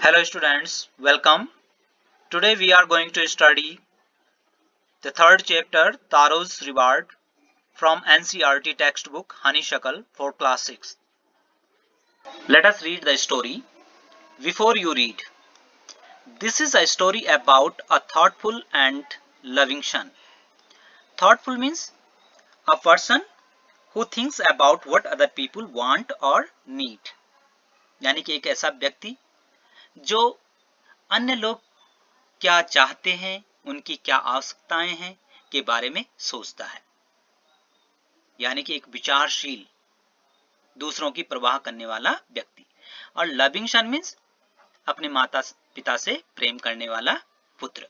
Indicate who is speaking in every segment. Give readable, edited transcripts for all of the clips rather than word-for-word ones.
Speaker 1: Hello students, welcome. Today we are going to study the third chapter Taro's Reward from NCERT textbook Honeysuckle for class 6. Let us read the story. Before you read, this is a story about a thoughtful and loving son. Thoughtful means a person who thinks about what other people want or need. यानी कि एक ऐसा व्यक्ति जो अन्य लोग क्या चाहते हैं, उनकी क्या आवश्यकताएं हैं के बारे में सोचता है। यानी कि एक विचारशील, दूसरों की परवाह करने वाला व्यक्ति। और लविंग सन मीन्स अपने माता पिता से प्रेम करने वाला पुत्र।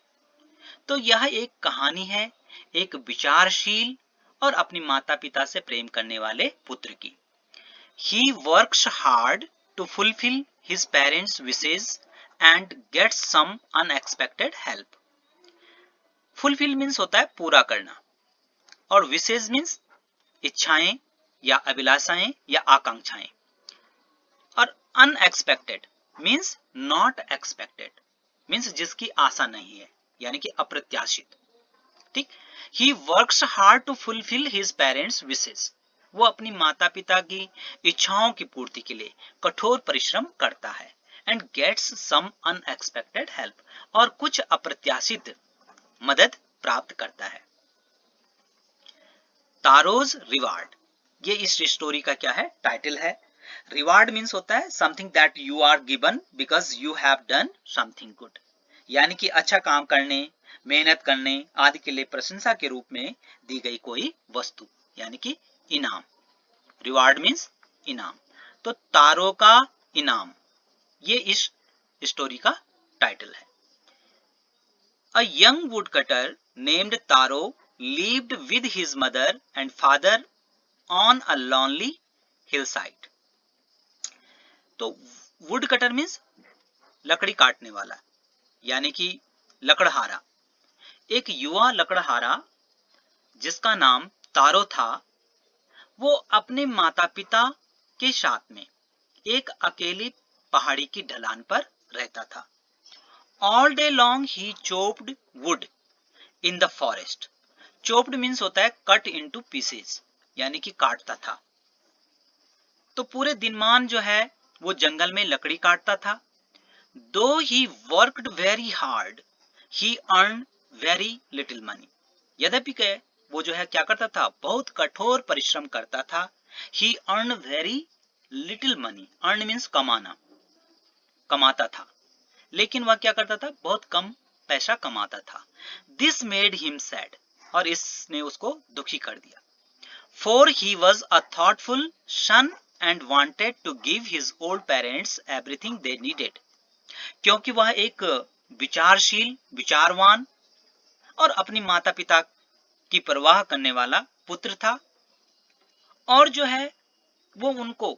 Speaker 1: तो यह एक कहानी है एक विचारशील और अपनी माता पिता से प्रेम करने वाले पुत्र की। He works hard to fulfill his parents' wishes and gets some unexpected help. Fulfill means होता है पूरा करना और wishes means इच्छाएं या अभिलाषाएं या आकांक्षाएं। और unexpected means not expected means जिसकी आशा नहीं है, यानी कि अप्रत्याशित। ठीक। He works hard to fulfil his parents wishes. वो अपनी माता पिता की इच्छाओं की पूर्ति के लिए कठोर परिश्रम करता है। And gets some unexpected help, और कुछ अप्रत्याशित मदद प्राप्त करता है। तारोज रिवार्ड, ये इस स्टोरी का क्या है, टाइटल है। रिवार्ड मीन्स होता है something that you are given because you have done something good, यानी कि अच्छा काम करने, मेहनत करने आदि के लिए प्रशंसा के रूप में दी गई कोई वस्तु, यानी कि इनाम। रिवार्ड मीन्स इनाम। तो तारों का इनाम, ये इस स्टोरी का टाइटल है। A young woodcutter named taro lived with his mother and father on a lonely hillside. तो वुड कटर मीन्स लकड़ी काटने वाला, यानी कि लकड़हारा। एक युवा लकड़हारा जिसका नाम तारो था, वो अपने माता पिता के साथ में एक अकेली पहाड़ी की ढलान पर रहता था। All day long he chopped wood in the forest. Chopped means होता है कट into pieces, यानी कि काटता था। तो पूरे दिनमान जो है वो जंगल में लकड़ी काटता था। Though he worked very hard, he earned very little money. यद्यपि के वो जो है क्या करता था, बहुत कठोर परिश्रम करता था। He earned very little money. Earn means कमाना, कमाता था। लेकिन वह क्या करता था, बहुत कम पैसा कमाता था। This made him sad. और इसने उसको दुखी कर दिया। For he was a thoughtful son and wanted to give his old parents everything they needed. क्योंकि वह एक विचारशील, विचारवान और अपनी माता पिता की परवाह करने वाला पुत्र था। और जो है वो उनको,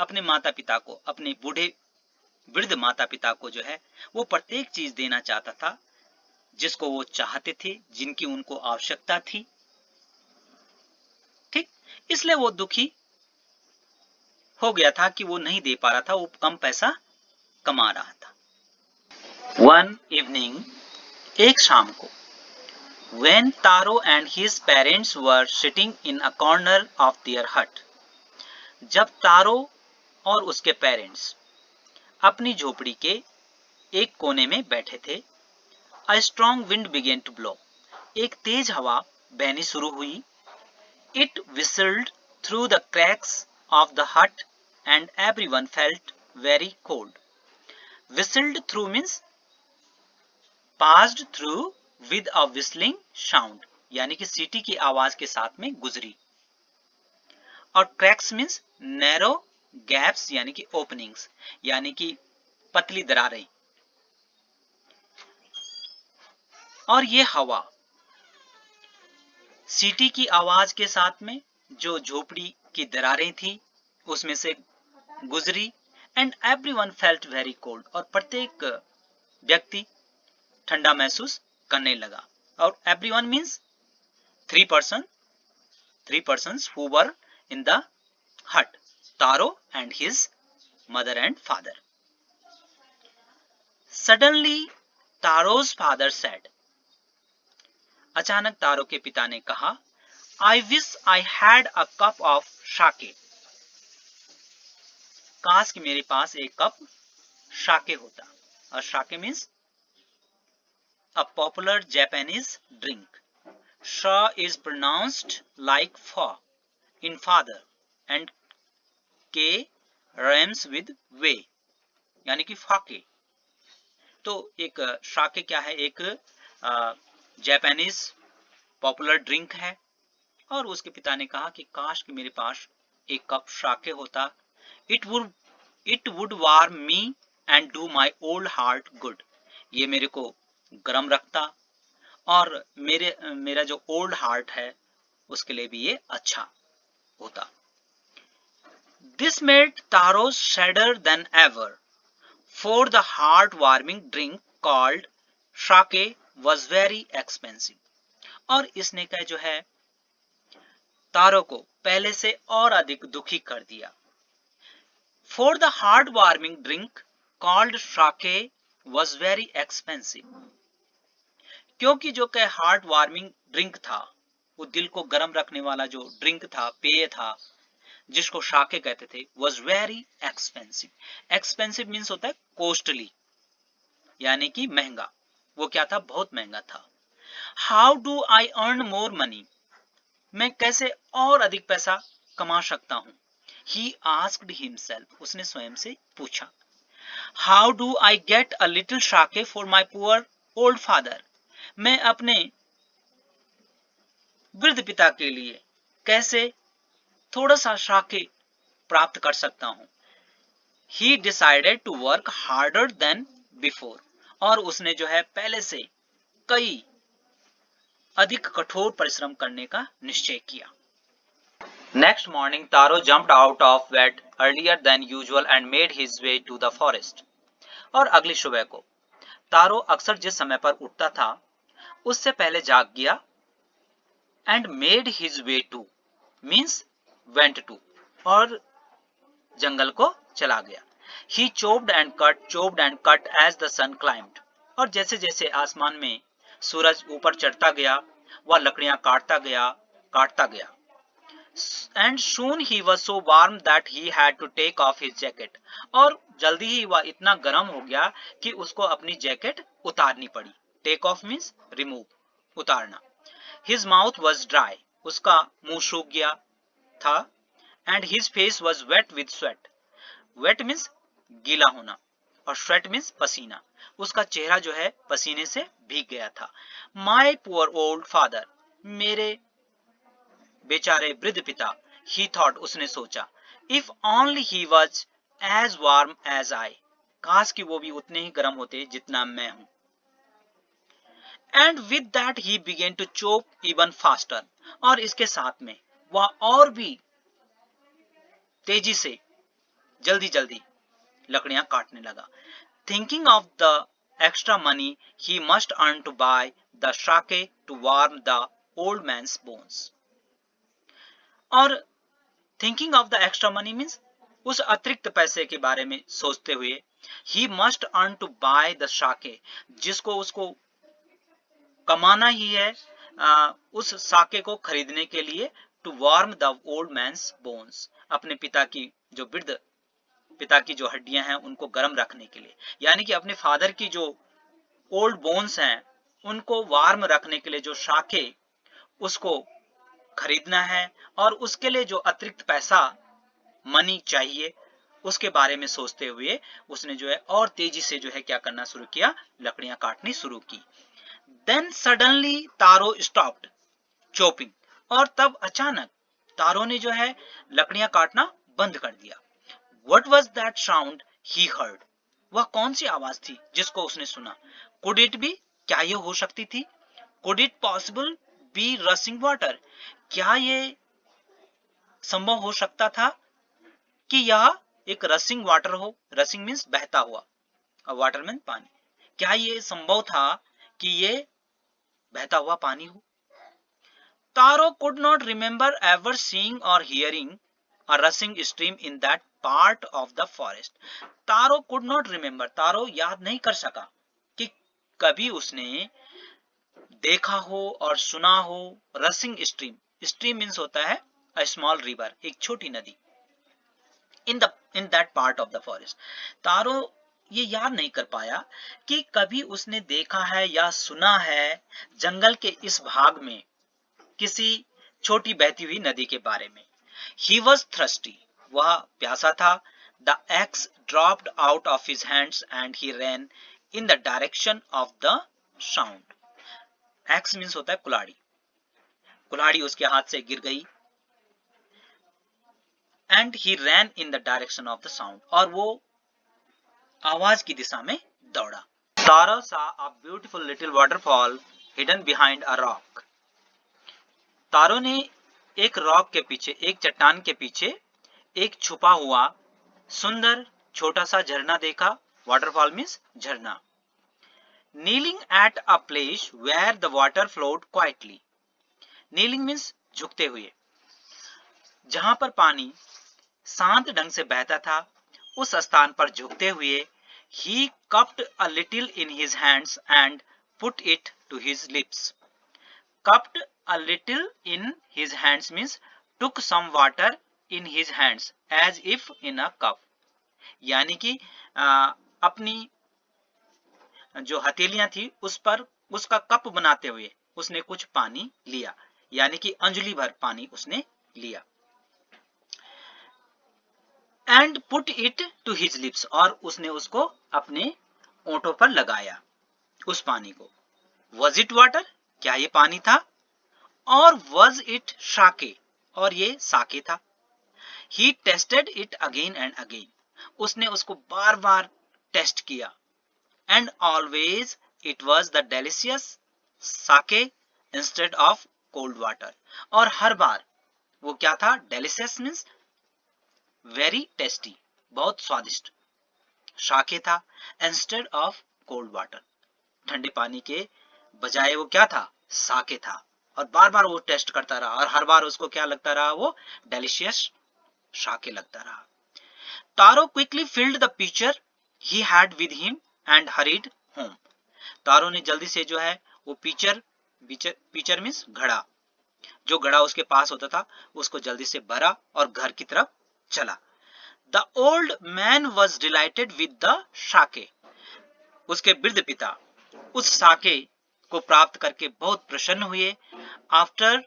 Speaker 1: अपने माता पिता को, अपने बूढ़े वृद्ध माता पिता को जो है वो प्रत्येक चीज देना चाहता था जिसको वो चाहते थे, जिनकी उनको आवश्यकता थी। ठीक। इसलिए वो दुखी हो गया था कि वो नहीं दे पा रहा था, वो कम पैसा कमा रहा था। One evening, एक शाम को, when Taro and his parents were sitting in a corner of their hut, जब तारो और उसके पेरेंट्स अपनी झोपड़ी के एक कोने में बैठे थे, A strong wind began to blow. एक तेज हवा बहनी शुरू हुई। It whistled through the cracks of the hut and everyone felt very cold. Whistled through means passed through with a whistling sound, यानी कि सीटी की आवाज के साथ में गुजरी। और cracks means narrow gaps, यानी कि openings, यानी कि पतली दरारें। और ये हवा सीटी की आवाज के साथ में जो झोपड़ी की दरारें थी उसमें से गुजरी। And everyone felt very cold, और प्रत्येक व्यक्ति ठंडा महसूस करने लगा। और everyone means three persons who were in the hut, Taro and his mother and father. Suddenly Taro's father said, अचानक तारो के पिता ने कहा, I wish I had a cup of sake. काश कि मेरे पास एक कप शाके होता. और शाके means a popular Japanese drink. Sha is pronounced like fa in father and K rhymes with way, यानी कि फाके. तो एक शाके क्या है, एक जापानीज पॉपुलर ड्रिंक है. और उसके पिता ने कहा कि काश कि मेरे पास एक कप शाके होता. It would warm me and do my old heart good. ये मेरे को गर्म रखता और मेरा जो ओल्ड हार्ट है उसके लिए भी ये अच्छा होता. This made taro sadder then ever, for the heart-warming drink called sake was very expensive. और इसने क्या जो है तारो को पहले से और अधिक दुखी कर दिया. For the heart-warming drink called sake was very expensive. क्योंकि जो कि हार्ट वार्मिंग ड्रिंक था, वो दिल को गर्म रखने वाला जो ड्रिंक था, पेय था, जिसको शाके कहते थे, was very expensive. Expensive means होता है costly, यानी कि महंगा. वो क्या था, बहुत महंगा था. How do I earn more money? मैं कैसे और अधिक पैसा कमा सकता हूं? He asked himself. उसने स्वयं से पूछा. How do I get a little sake for my poor old father? मैं अपने वृद्ध पिता के लिए कैसे थोड़ा सा शाके प्राप्त कर सकता हूं? He decided to work harder than before. और उसने जो है पहले से कई अधिक कठोर परिश्रम करने का निश्चय किया. Next morning, Taro jumped out of bed earlier than usual and made his way to the forest. और अगली सुबह को तारो अक्सर जिस समय पर उठता था उससे पहले जाग गया. and made his way to means went to, और जंगल को चला गया. He chopped and cut as the sun climbed. और जैसे जैसे आसमान में सूरज ऊपर चढ़ता गया वह लकड़ियां काटता गया. And soon he was so warm that he had to take off his jacket. और जल्दी ही वह इतना गर्म हो गया कि उसको अपनी जैकेट उतारनी पड़ी. Take off means remove, उतारना. His mouth was dry. उसका मुंह सूख गया था. And his face was wet with sweat. Wet means गीला होना और sweat means पसीना. उसका चेहरा जो है पसीने से भीग गया था. My poor old father. मेरे बेचारे वृद्ध पिता. He thought. उसने सोचा. If only he was as warm as I. काश कि वो भी उतने ही गर्म होते जितना मैं हूं. And with that he began to chop even faster. और इसके साथ में वह और भी तेजी से जल्दी लकड़ियां काटने लगा. Thinking of the extra money he must earn to buy the sake to warm the old man's bones. और thinking of the extra money means उस अतिरिक्त पैसे के बारे में सोचते हुए he must earn to buy the sake, जिसको उसको कमाना ही है उस साके को खरीदने के लिए, to warm the old man's bones, अपने पिता की जो वृद्ध पिता की जो हड्डियां हैं उनको गर्म रखने के लिए. यानी कि अपने फादर की जो ओल्ड बोन्स हैं उनको वार्म रखने के लिए जो शाके उसको खरीदना है और उसके लिए जो अतिरिक्त पैसा मनी चाहिए उसके बारे में सोचते हुए उसने जो है और तेजी से जो है क्या करना शुरू किया, लकड़ियां काटनी शुरू की. Then suddenly तारो stopped chopping. और तब अचानक तारो ने जो है लकड़ियां काटना बंद कर दिया. What was that sound he heard? वह कौन सी आवाज थी जिसको उसने सुना? Could it be? क्या ये हो सकती थी? Could it possible be rushing water? क्या ये संभव हो सकता था कि यह एक रसिंग वाटर हो? रसिंग मीन्स बहता हुआ और वाटर मीन्स पानी. क्या ये संभव था कि ये बहता हुआ पानी हो? Taro could not remember ever seeing or hearing a rushing stream in that part of the forest. Taro could not remember, तारो याद नहीं कर सका कि कभी उसने देखा हो और सुना हो रसिंग स्ट्रीम. स्ट्रीम मीन्स होता है a small river, एक छोटी नदी. in that part of the forest. तारो ये याद नहीं कर पाया कि कभी उसने देखा है या सुना है जंगल के इस भाग में किसी छोटी बहती हुई नदी के बारे में. He was thirsty, वह प्यासा था. The axe dropped out of his hands and he ran in the direction of the sound. Axe means होता है कुल्हाड़ी. कुल्हाड़ी उसके हाथ से गिर गई. And he ran in the direction of the sound. और वो आवाज की दिशा में दौड़ा. Tara saw a beautiful little waterfall hidden behind a rock. तारो ने एक रॉक के पीछे, एक चट्टान के पीछे एक छुपा हुआ सुंदर छोटा सा झरना देखा. वाटरफॉल मीन्स झरना. Kneeling at a place where the water flowed quietly. Kneeling means झुकते हुए. जहां पर पानी शांत ढंग से बहता था उस स्थान पर झुकते हुए he cupped a little in his hands and put it to his lips. Cupped a little in his hands means took some water in his hands as if in a cup. यानी कि अपनी जो हथेलियां थी उस पर उसका cup बनाते हुए उसने कुछ पानी लिया, यानी कि अंजलि भर पानी उसने लिया. And put it to his lips, और उसने उसको अपने ओंठों पर लगाया उस पानी को. Was it water? क्या ये पानी था? और was it sake? और ये साके था. He tested it again and again. उसने उसको बार बार टेस्ट किया. And always it was the delicious sake instead of cold water. और हर बार वो क्या था? Delicious means very tasty, बहुत स्वादिष्ट. शाके था. Instead of cold water, ठंडे पानी के बजाय वो क्या था? साके था. और बार बार वो टेस्ट करता रहा और हर बार उसको क्या लगता रहा? वो डेलिशियस शाके लगता रहा. Taro quickly filled the pitcher he had with him and hurried home. Taro ने जल्दी से जो है वो पिक्चर मीन्स घड़ा, जो घड़ा उसके पास होता था उसको जल्दी से भरा और घर की तरफ चला. The old man was delighted with the sake. उसके वृद्ध पिता उस साके को प्राप्त करके बहुत प्रसन्न हुए. After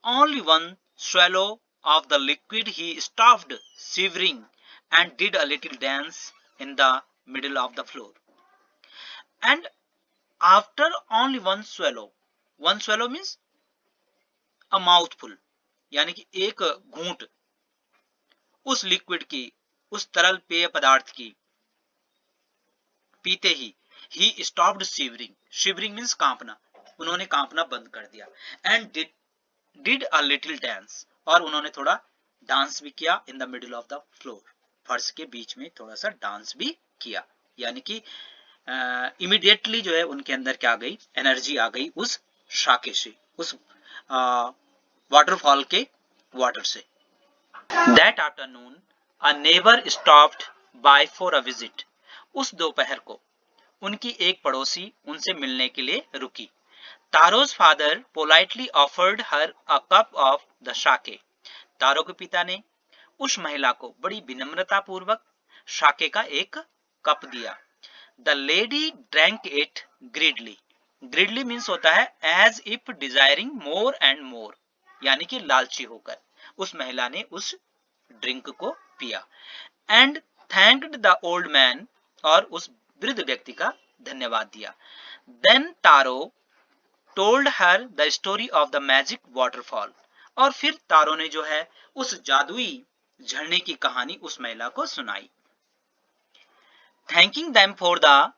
Speaker 1: only one swallow of the liquid he stopped shivering and did a little dance in the middle of the floor. And after only one swallow means a mouthful, यानी कि एक घूंट उस लिक्विड की, उस तरल पेय पदार्थ की पीते ही he stopped shivering. Shivering means कांपना. उन्होंने कांपना बंद कर दिया. And did a little dance, और उन्होंने थोड़ा डांस भी किया in the middle of the floor. फर्श के बीच में थोड़ा सा डांस भी किया. यानी कि इमीडिएटली जो है उनके अंदर क्या आ गई? एनर्जी आ गई उस शाके से, उस वाटरफॉल के वाटर से. That afternoon a neighbor stopped by for a visit. उस दोपहर को उनकी एक पड़ोसी उनसे मिलने के लिए रुकी. तारो's father politely offered her a cup of the sake. तारो के पिता ने उस महिला को बड़ी विनम्रता पूर्वक शाके का एक कप दिया. The lady drank it greedily. Greedily means होता है as if desiring more and more, यानी कि लालची होकर उस महिला ने उस ड्रिंक को पिया. And thanked the old man, और उस वृद्ध व्यक्ति का धन्यवाद दिया. Then Taro told her the story of the magic waterfall. और फिर तारो ने जो है उस जादुई झरने की कहानी उस महिला को सुनाई. Thanking them for the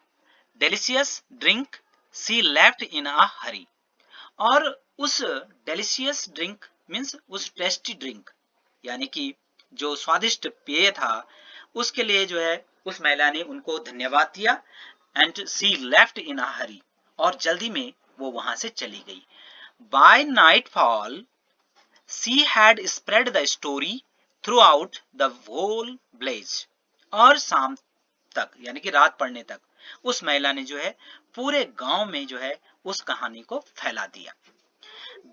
Speaker 1: delicious drink, she left in a hurry. और उस delicious drink means उस tasty drink, यानी कि जो स्वादिष्ट पेय था उसके लिए जो है उस महिला ने उनको धन्यवाद दिया. And she left in a hurry, और जल्दी में वो वहां से चली गई. By nightfall she had spread the story throughout the whole place, और शाम तक यानी कि रात पड़ने तक उस महिला ने जो है पूरे गांव में जो है उस कहानी को फैला दिया।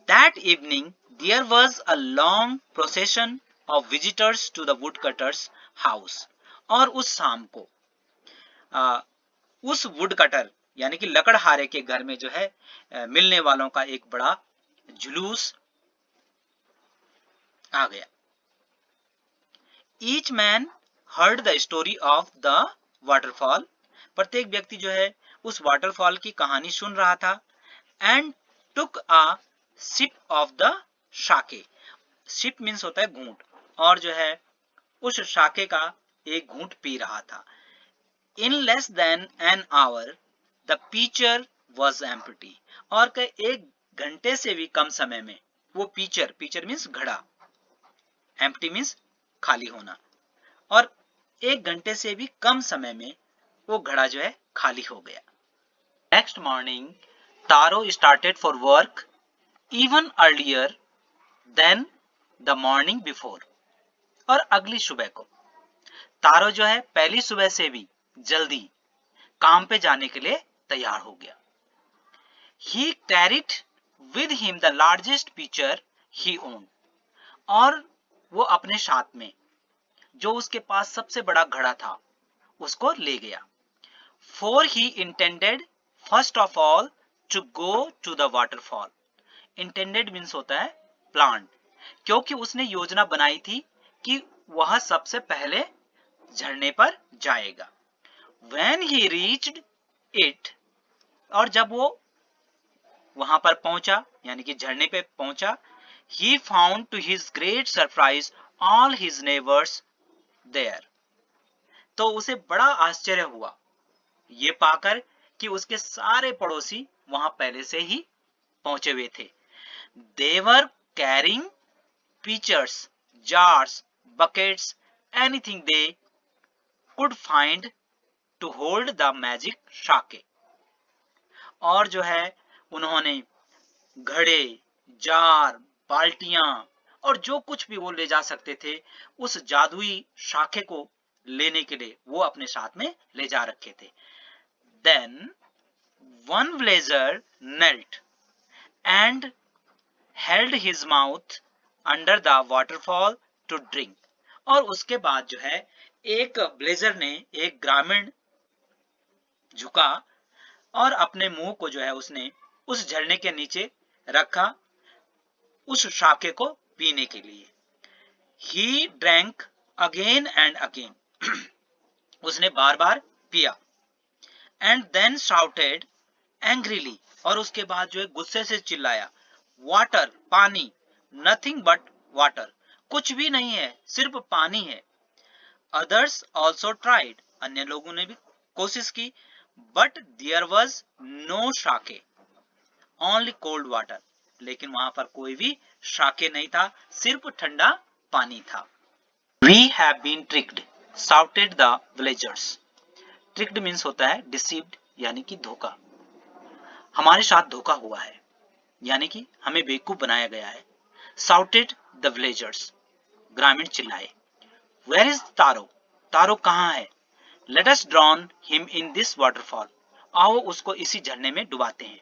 Speaker 1: That evening there was a long procession of visitors to the woodcutter's house, और उस शाम को उस वुडकटर यानी कि लकड़हारे के घर में जो है मिलने वालों का एक बड़ा जुलूस आ गया। Each man heard the story of the waterfall, प्रत्येक व्यक्ति जो है उस वाटरफॉल की कहानी सुन रहा था। And took a sip of the sake, sip means होता है घूंट, और जो है उस शाके का एक घूंट पी रहा था। In less than an hour the pitcher was empty, और के एक घंटे से भी कम समय में वो पिचर मीन्स घड़ा, एम्प्टी मीन्स खाली होना, और एक घंटे से भी कम समय में वो घड़ा जो है खाली हो गया। Next morning Taro started for work even earlier than the morning before, और अगली सुबह को तारो जो है पहली सुबह से भी जल्दी काम पे जाने के लिए तैयार हो गया। He carried with him the largest pitcher he owned, और वो अपने साथ में जो उसके पास सबसे बड़ा घड़ा था उसको ले गया। For he intended first of all to go to the waterfall, intended means होता है प्लान, क्योंकि उसने योजना बनाई थी कि वह सबसे पहले झरने पर जाएगा। When he reached it, और जब वो वहां पर पहुंचा यानी कि झरने पे पहुंचा, he found to his great surprise all his neighbors there, तो उसे बड़ा आश्चर्य हुआ ये पाकर कि उसके सारे पड़ोसी वहां पहले से ही पहुंचे हुए थे। They were carrying pitchers, jars, buckets, anything they could find to hold the magic शाके, और जो है उन्होंने घड़े, जार, बाल्टियां और जो कुछ भी वो ले जा सकते थे उस जादुई शाखे को लेने के लिए वो अपने साथ में ले जा रखे थे। Then one villager knelt and held his mouth under the waterfall to drink, और उसके बाद जो है एक ब्लेजर ने, एक ग्रामीण झुका और अपने मुंह को जो है उसने उस झरने के नीचे रखा उस शाके को पीने के लिए। He drank again and again, उसने बार बार पिया। And then shouted angrily, और उसके बाद जो है गुस्से से चिल्लाया, Water, पानी, nothing but water, कुछ भी नहीं है सिर्फ पानी है। Others also tried, अन्य लोगों ने भी कोशिश की, but there was no शाके, only cold water, लेकिन वहां पर कोई भी शाके नहीं था, सिर्फ ठंडा पानी था। We have been tricked, shouted the villagers. Tricked means होता है deceived यानी कि धोखा, हमारे साथ धोखा हुआ है यानी कि हमें बेवकूफ बनाया गया है। Shouted the villagers, ग्रामीण चिल्लाए। Where is Taro? तारो कहाँ है? Let us drown him in this waterfall, आओ उसको इसी झरने में डुबाते हैं।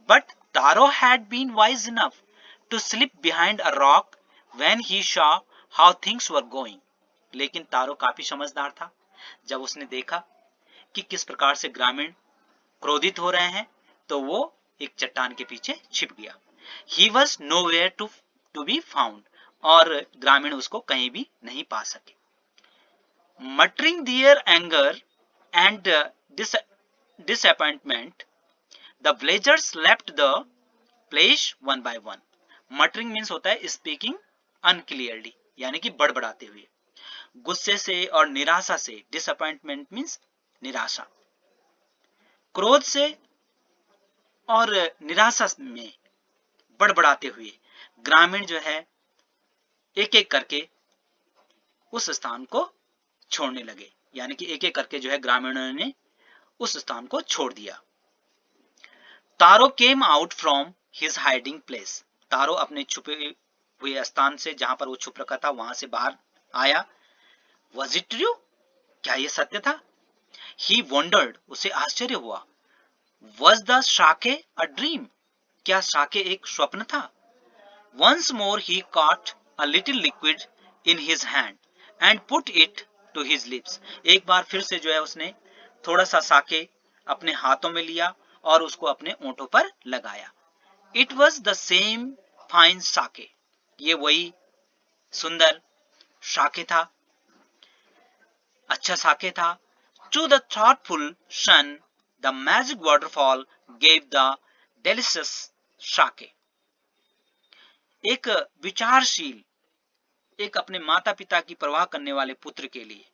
Speaker 1: But Taro had been wise enough to slip behind a rock when he saw how things were going. लेकिन तारो काफी समझदार था, जब उसने देखा कि किस प्रकार से ग्रामीण क्रोधित हो रहे हैं तो वो एक चट्टान के पीछे छिप गया। He was nowhere to be found, और ग्रामीण उसको कहीं भी नहीं पा सके। Muttering their anger and disappointment, the villagers left the place one by one. Muttering means होता है speaking unclearly यानी कि बड़बड़ाते हुए, गुस्से से और निराशा से, disappointment means निराशा, क्रोध से और निराशा में बड़बड़ाते हुए ग्रामीण जो है एक एक करके उस स्थान को छोड़ने लगे, यानी कि एक एक करके जो है ग्रामीणों ने उस स्थान को छोड़ दिया। Taro came out from his hiding place, Taro अपने छुपे हुए स्थान से, जहां पर वो छुप रखा था, वहां से बाहर आया। Was it true? क्या ये सत्य था? He wondered, उसे आश्चर्य हुआ। Was the sake a dream? क्या साके एक स्वप्न था? Once more he caught a little liquid in his hand and put it to his lips. एक बार फिर से जो है उसने थोड़ा सा साके अपने हाथों में लिया और उसको अपने ओंठों पर लगाया। It was the same fine sake. ये वही सुंदर साके था, अच्छा साके था। To the thoughtful son, the magic waterfall gave the delicious sake. एक विचारशील, एक अपने माता पिता की परवाह करने वाले पुत्र के लिए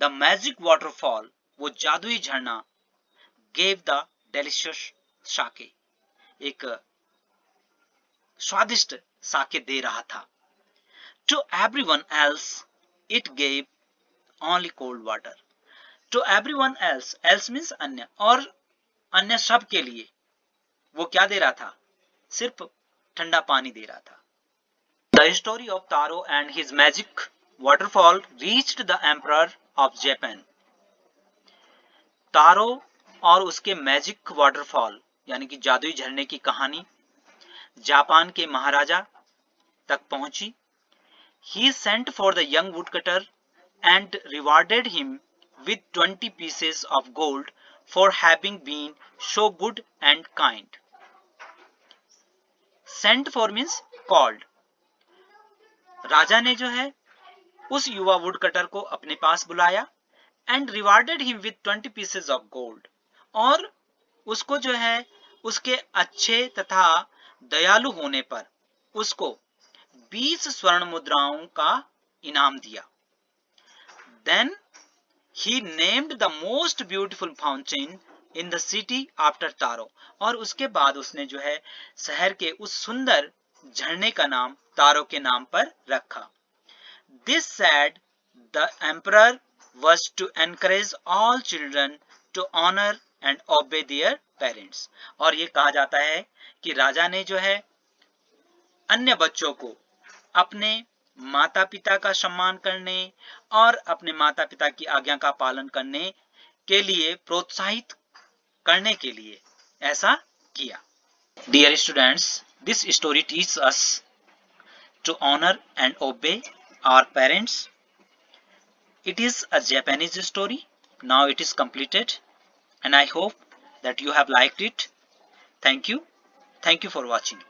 Speaker 1: द मैजिक वाटरफॉल, वो जादुई झरना, गेव द डेलिशियस साके, एक स्वादिष्ट साके दे रहा था। To everyone else it gave only cold water. To everyone else, else means अन्य, और अन्य सब के लिए वो क्या दे रहा था? सिर्फ ठंडा पानी दे रहा था। The story of Taro and his magic waterfall reached the emperor of Japan. तारो और उसके मैजिक वाटरफॉल यानी कि जादुई झरने की कहानी जापान के महाराजा तक पहुंची। He sent for the young woodcutter and rewarded him with 20 pieces of gold for having been so good and kind. Sent for means called. राजा ने जो है उस युवा वुड कटर को अपने पास बुलाया and rewarded him with 20 pieces of gold, और उसको जो है उसके अच्छे तथा दयालु होने पर उसको 20 स्वर्ण मुद्राओं का इनाम दिया। Then he named the most beautiful fountain in the city after Taro, और उसके बाद उसने जो है शहर के उस सुंदर झरने का नाम तारो के नाम पर रखा। This said, the emperor was to encourage all children to honor and obey their parents. और ये कहा जाता है कि राजा ने जो है अन्य बच्चों को अपने माता पिता का सम्मान करने और अपने माता पिता की आज्ञा का पालन करने के लिए प्रोत्साहित करने के लिए ऐसा किया। Dear students, this story teaches us to honor and obey our parents. It is a Japanese story. Now it is completed and I hope that you have liked it. Thank you. Thank you for watching.